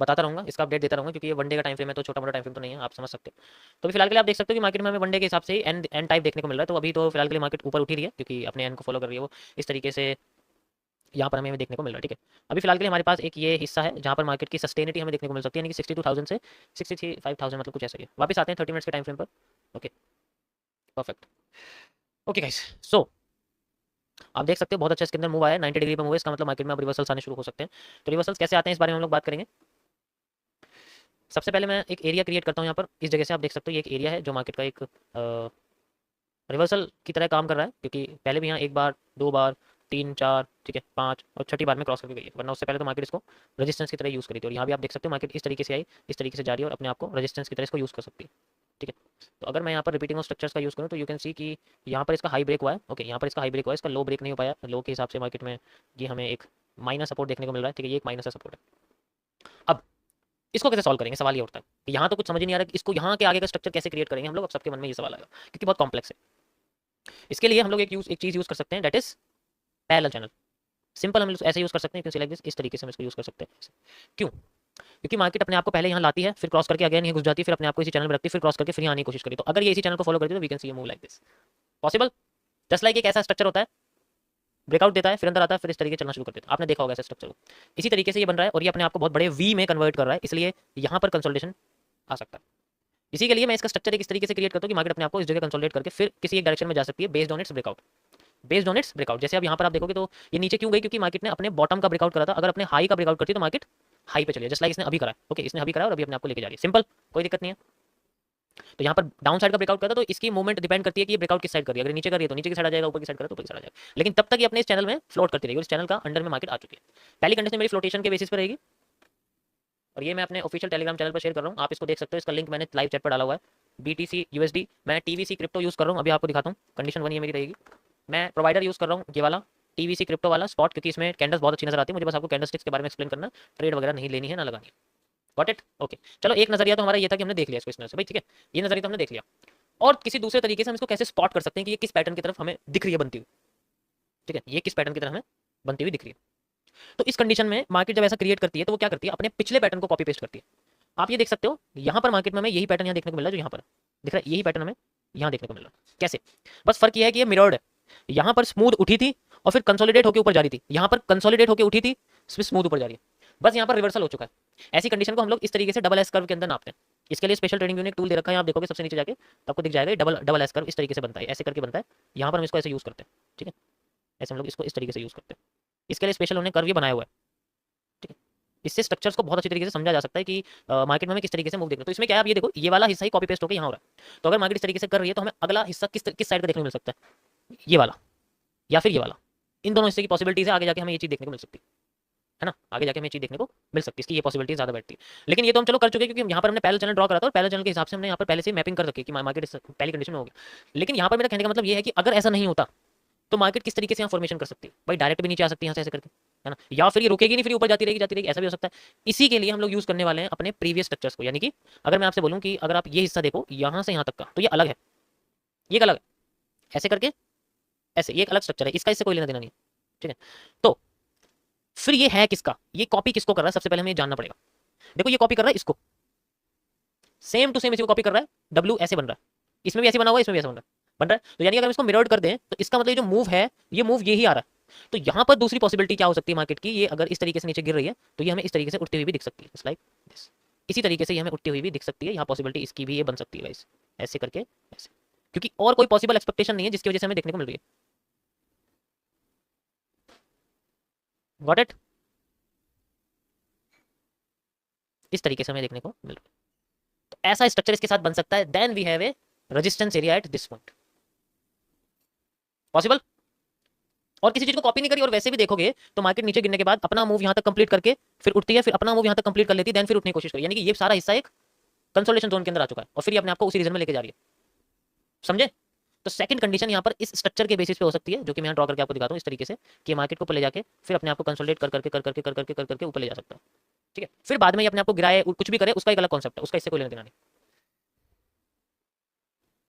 बताता रहूँगा, इसका अपडेट देता रहूँगा क्योंकि ये 1 डे का टाइम फ्रेम है तो छोटा मोटा टाइम फ्रेम तो नहीं है, आप समझ सकते हो। तो फिलहाल के लिए आप देख सकते हो कि मार्केट में हमें 1 डे के हिसाब से ही एन टाइप देखने को मिल रहा है। तो अभी तो फिलहाल के लिए मार्केट ऊपर उठी रही है क्योंकि अपने एन को फॉलो कर रही है वो इस तरीके से यहाँ पर हमें देखने को मिल रहा है। ठीक है अभी फिलहाल के लिए हमारे पास एक ये हिस्सा है जहाँ पर मार्केट की सस्टेनिटी हमें देखने को मिल सकती है, यानी कि 62,000 से 65,000 मतलब कुछ ऐसा ही है। वापस आते हैं 30 मिनट्स के टाइम फ्रेम पर। Okay perfect. Okay guys so आप देख सकते हो बहुत अच्छा इसके अंदर मूव आया है, 90 डिग्री पर मूव है। इसका मतलब मार्केट में अब रिवर्सल्स आने शुरू हो सकते हैं। तो रिवर्सल्स कैसे आते हैं इस बारे में हम लोग बात करेंगे। सबसे पहले मैं एक एरिया क्रिएट करता हूँ यहाँ पर इस जगह से। आप देख सकते हो ये एक एरिया है जो मार्केट का एक रिवर्सल की तरह काम कर रहा है क्योंकि पहले भी यहाँ 1 बार 2 बार 3 4 ठीक है 5 और छठी बार में क्रॉस करके गई है, वरना उससे पहले तो मार्केट इसको रेजिस्टेंस की तरह यूज़ करी थी। और यहाँ भी आप देख सकते हो मार्केट इस तरीके से आई, इस तरीके से जा रही है और अपने आप को रेजिस्टेंस की तरह इसको यूज़ कर सकती है। ठीक है तो अगर मैं यहाँ पर रिपीटिंग स्ट्रक्चर्स का यूज़ करूँ तो यू कैन सी कि यहाँ पर इसका हाई ब्रेक हुआ है। ओके यहाँ पर इसका हाई ब्रेक हुआ है, इसका लो ब्रेक नहीं हो पाया। लो के हिसाब से मार्केट में ये हमें एक माइनस सपोर्ट देखने को मिल रहा है। ठीक है ये एक माइनस सपोर्ट है। अब इसको कैसे सॉल्व करेंगे, सवाल ये उठता है कि यहाँ तो कुछ समझ ही नहीं आ रहा कि इसको यहाँ के आगे का स्ट्रक्चर कैसे क्रिएट करेंगे हम लोग। अब सबके मन में ये सवाल आएगा क्योंकि बहुत कॉम्प्लेक्स है। इसके लिए हम लोग एक चीज़ यूज़ कर सकते हैं, that is parallel channel. Simple हम ऐसे यूज़ कर सकते हैं क्यों लाइक दिस, इस तरीके से हम इसको यूज़ कर सकते हैं। क्यों? क्योंकि मार्केट अपने आप को पहले यहाँ लाती है, फिर क्रॉस करके अगेन यहाँ घुस जाती है, फिर अपने आप को इसी चैनल में रखती है, फिर क्रॉस करके फिर यहाँ आने की कोशिश करी। तो अगर ये इसी चैनल को फॉलो करती है तो we can see move like this possible. Just like एक ऐसा स्ट्रक्चर होता है, ब्रेकआउट देता है फिर अंदर आता है फिर इस तरीके चलना शुरू कर देता है। आपने देखा होगा ऐसा स्ट्रक्चर को। इसी तरीके से ये बन रहा है और ये अपने आप को बहुत बड़े वी में कन्वर्ट कर रहा है, इसलिए यहाँ पर कंसोलिडेशन आ सकता है। इसी के लिए मैं इसका स्ट्रक्चर एक इस तरीके से क्रिएट करता हूँ कि मार्केट अपने आप को इस जगह कंसोलिडेट करके फिर किसी एक डायरेक्शन में जा सकती है based on it's breakout. Based on it's breakout जैसे अब यहाँ पर आप देखोगे तो ये नीचे क्यों गई, क्योंकि मार्केट ने अपने बॉटम का ब्रेकआउट करा था। अगर अपने हाई का ब्रेकआउट करती तो मार्केट हाई पे चलिए, जस्ट लाइक इसने अभी करा है। ओके इसने अभी करा और अभी अपने आपको लेके जा रही है, सिंपल कोई दिक्कत नहीं है। तो यहाँ पर डाउन साइड का ब्रेकआउट करता तो इसकी मूवमेंट डिपेंड करती है कि ये ब्रेकआउट किस साइड कर रही है। अगर नीचे कर रही है तो नीचे की साइड आ जाएगा, ऊपर की साइड करे तो ऊपर की साइड आ जाएगा। लेकिन तब तक ये अपने इस चैनल में फ्लोट करती रहेगी और इस चैनल का अंडर में मार्केट आ चुकी है। पहली कंडीशन मेरी फ्लोटेशन के बेसिस पर रहेगी और ये मैं अपने ऑफिशियल टेलीग्राम चैनल पर शेयर कर रहा हूँ, आप इसको देख सकते हो। इसका लिंक मैंने लाइव चैट पर डाला हुआ है। BTC USD मैं TVC क्रिप्टो यूज़ कर रहा हूँ, अभी आपको दिखाता हूँ। कंडीशन 1 ये मेरी रहेगी, मैं प्रोवाइडर यूज़ कर रहा हूँ ये वाला TVC क्रिप्टो वाला स्पॉट, क्योंकि इसमें कैंडल्स बहुत अच्छी नजर आती है। मुझे बस आपको कैंडल स्टिक्स के बारे में एक्सप्लेन करना, ट्रेड वगैरह नहीं लेनी है ना लगानी है। Got it? ओके चलो एक नजरिया तो हमारा ये था कि हमने देख लिया इसको इस नजर से भाई, ठीक है ये नजरिया तो हमने देख लिया। और किसी दूसरे तरीके से हम इसको कैसे स्पॉट कर सकते हैं कि ये किस पैटर्न की तरफ हमें दिख रही है बनती हुई। ठीक है ये किस पैटर्न की तरफ हमें बनती हुई दिख रही है। तो इस कंडीशन में मार्केट जब ऐसा क्रिएट करती है तो वो क्या करती है, अपने पिछले पैटर्न को कॉपी पेस्ट करती है। आप ये देख सकते हो यहाँ पर मार्केट में हमें यही पैटर्न यहाँ देखने को मिल रहा है, जो यहाँ पर दिख रहा है यही पैटर्न हमें यहाँ देखने को मिल रहा है। कैसे? बस फर्क ये है कि ये मिरर्ड है। यहाँ पर स्मूथ उठी थी और फिर कंसोलिडेट होकर ऊपर जा रही थी, यहाँ पर कंसोलिडेट होकर उठी थी फिर स्मूथ ऊपर जा रही है। बस यहाँ पर रिवर्सल हो चुका है। ऐसी कंडीशन को हम लोग इस तरीके से डबल एस कर्व के अंदर नापते हैं। इसके लिए स्पेशल ट्रेडिंग यूनिट टूल दे रखा है, आप देखोगे सबसे नीचे जाके तो आपको दिख जाएगा डबल एस कर्व इस तरीके से बनता है, ऐसे करके बनता है। यहाँ पर हम इसको ऐसे यूज करते हैं, ठीक है ऐसे हम लोग इसको इस तरीके से यूज करते हैं। इसके लिए स्पेशल उन्होंने कर्व ये बनाया हुआ है, ठीक है। इससे स्ट्रक्चर्स को बहुत अच्छी तरीके से समझा जा सकता है कि मार्केट में हमें किस तरीके से मूव देखना है। तो इसमें क्या है, आप ये देखो ये वाला हिस्सा ही कॉपी पेस्ट होकर यहाँ हो रहा है। तो अगर मार्केट इस तरीके से कर रही है तो हमें अगला हिस्सा किस साइड का देखने को मिल सकता है, ये वाला या फिर ये वाला। इन दोनों हिस्से की पॉसिबिलिटीज है, आगे जाके हमें ये चीज देखने को मिल सकती है ना, आगे जाके हमें चीज देखने को मिल सकती है, इसकी ये पॉसिबिलिटी ज्यादा बैठती है। लेकिन ये तो हम चलो कर चुके हैं क्योंकि यहाँ पर हमने पहले चैनल ड्रॉ करा था और पहले चैनल के हिसाब से हमने यहाँ पर पहले से मैपिंग कर रखी है कि मार्केट पहली कंडीशन में हो गया। लेकिन यहाँ पर मेरा कहने का मतलब ये है कि अगर ऐसा नहीं होता तो मार्केट किस तरीके से यहाँ फॉर्मेशन कर सकती है भाई, डायरेक्ट भी नीचे आ सकती है यहाँ से ऐसे करके, है ना, या फिर ये रुकेगी नहीं, फिर ऊपर जाती रहेगी, ऐसा भी हो सकता है। इसी के लिए हम लोग यूज करने वाले हैं अपने प्रीवियस स्ट्रक्चर्स को। यानी कि अगर मैं आपसे बोलूं कि अगर आप ये हिस्सा देखो यहां से यहां तक का, तो ये अलग है, ये एक अलग है, ऐसे करके ऐसे, ये एक अलग स्ट्रक्चर है, इसका इससे कोई लेना देना नहीं है, ठीक है। तो फिर ये है किसका, ये कॉपी किसको कर रहा है, सबसे पहले हमें ये जानना पड़ेगा। देखो ये कॉपी कर रहा है इसको, सेम टू सेम इसी को कॉपी कर रहा है, डब्ल्यू ऐसे बन रहा है, इसमें भी ऐसे बना हुआ है, इसमें भी ऐसे बन रहा है। तो यानी अगर हम इसको मिरर्ड कर दें तो इसका मतलब ये जो मूव है, ये मूव यही आ रहा है। तो यहाँ पर दूसरी पॉसिबिलिटी क्या हो सकती है मार्केट की, ये अगर इस तरीके से नीचे गिर रही है तो ये हमें इस तरीके से उठती हुई भी दिख सकती है, लाइक दिस। इसी तरीके से ये हमें उठती हुई भी दिख सकती है, यहाँ पॉसिबिलिटी इसकी भी ये बन सकती है गाइस, ऐसे करके ऐसे, क्योंकि और कोई पॉसिबल एक्सपेक्टेशन नहीं है जिसकी वजह से हमें देखने को मिल रही है। Got it? इस तरीके से हमें देखने को मिल रहा है। तो ऐसा स्ट्रक्चर इसके साथ बन सकता है। Then we have a resistance area at this point, possible. और किसी चीज को कॉपी नहीं करी और वैसे भी देखोगे तो मार्केट नीचे गिरने के बाद अपना मूव यहां तक कंप्लीट करके फिर उठती है, फिर अपना मूव यहां तक कंप्लीट कर लेती है, देन फिर उठने की कोशिश करी। यानी कि ये सारा हिस्सा एक कंसोलिडेशन जोन के अंदर आ चुका है और फिर ये अपने आप को उसी रीजन में लेके जा रही है, समझे? तो सेकंड कंडीशन यहाँ पर इस स्ट्रक्चर के बेसिस पे हो सकती है, जो कि मैं ड्रॉ करके आपको दिखाता हूँ इस तरीके से, कि मार्केट को ऊपर ले जाके फिर अपने आप को कंसोलिडेट कर करके ऊपर ले जा सकता है, ठीक है। फिर बाद में ये अपने आप को गिराए कुछ भी करे, उसका एक अलग कॉन्सेप्ट है, उसका इससे कोई लेना देना नहीं।